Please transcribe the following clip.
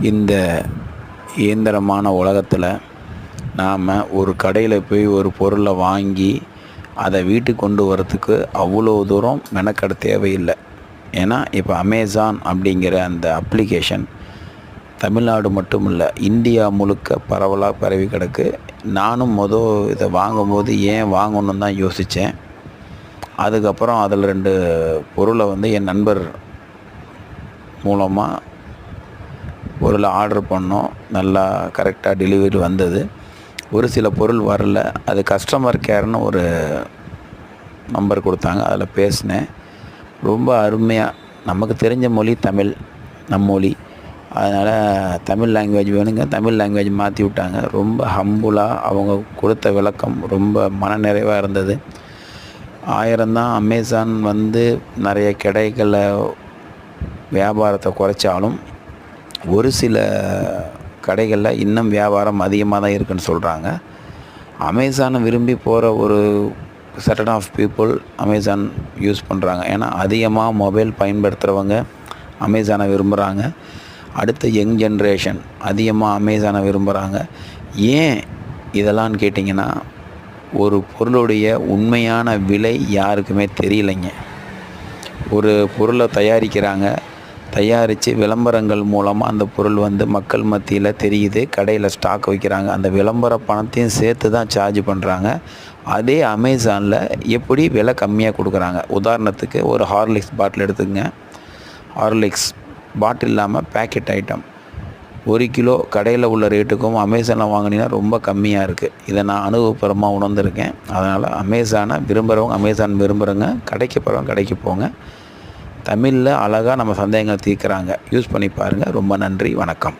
இந்த இயந்திரமான உலகத்தில் நாம் ஒரு கடையில் போய் ஒரு பொருளை வாங்கி அதை வீட்டுக்கு கொண்டு வரத்துக்கு அவ்வளோ தூரம் மெனக்கட தேவையில்லை. ஏன்னா இப்போ அமேசான் அப்படிங்கிற அந்த அப்ளிகேஷன் தமிழ்நாடு மட்டும் இல்லை, இந்தியா முழுக்க பரவலாக பரவி கிடக்கு. நானும் இதை வாங்கும்போது ஏன் வாங்கணுன்னு தான் யோசித்தேன். அதுக்கப்புறம் அதில் 2 பொருளை என் நண்பர் மூலமாக பொருளை ஆர்டர் பண்ணோம். நல்லா கரெக்டாக டெலிவரி வந்தது. ஒரு சில பொருள் வரல. அது கஸ்டமர் கேர்னு ஒரு நம்பர் கொடுத்தாங்க, அதில் பேசினேன். ரொம்ப அருமையாக, நமக்கு தெரிஞ்ச மொழி தமிழ், நம் மொழி, அதனால் தமிழ் லாங்குவேஜ் வேணுங்க, தமிழ் லாங்குவேஜ் மாற்றி விட்டாங்க. ரொம்ப ஹம்புளாக அவங்க கொடுத்த விளக்கம் ரொம்ப மனநிறைவாக இருந்தது. 1000 தான் அமேசான் நிறைய கடைகளை வியாபாரத்தை குறைச்சாலும் ஒரு சில கடைகளில் இன்னும் வியாபாரம் அதிகமாக தான் இருக்குதுன்னு சொல்கிறாங்க. அமேசானை விரும்பி போகிற ஒரு certain of people Amazon use பண்ணுறாங்க. ஏன்னா அதிகமாக மொபைல் பயன்படுத்துகிறவங்க அமேசானை விரும்புகிறாங்க. அடுத்த யங் ஜென்ரேஷன் அதிகமாக அமேசானை விரும்புகிறாங்க. ஏன் இதெல்லாம் கேட்டிங்கன்னா, ஒரு பொருளுடைய உண்மையான விலை யாருக்குமே தெரியலைங்க. ஒரு பொருளை தயாரித்து விளம்பரங்கள் மூலமாக அந்த பொருள் மக்கள் மத்தியில் தெரியுது, கடையில் ஸ்டாக் வைக்கிறாங்க. அந்த விளம்பர பணத்தையும் சேர்த்து தான் சார்ஜ் பண்ணுறாங்க. அதே அமேசானில் எப்படி விலை கம்மியாக கொடுக்குறாங்க. உதாரணத்துக்கு ஒரு ஹார்லிக்ஸ் பாட்டில் எடுத்துக்கங்க. ஹார்லிக்ஸ் பாட்டில் இல்லாமல் பேக்கெட் ஐட்டம் 1 கிலோ கடையில் உள்ள ரேட்டுக்கும் அமேசானில் வாங்கினீங்கன்னா ரொம்ப கம்மியாக இருக்குது. இதை நான் அனுபவபூர்வமாக உணர்ந்திருக்கேன். அதனால் அமேசானை விரும்புகிறவங்க அமேசான் விரும்புகிறவங்க, கடைக்கு போகிறவங்க கடைக்கு போங்க. தமிழில் அழகாக நம்ம சந்தேகங்கள் தீர்க்குறாங்க. யூஸ் பண்ணி பாருங்கள். ரொம்ப நன்றி, வணக்கம்.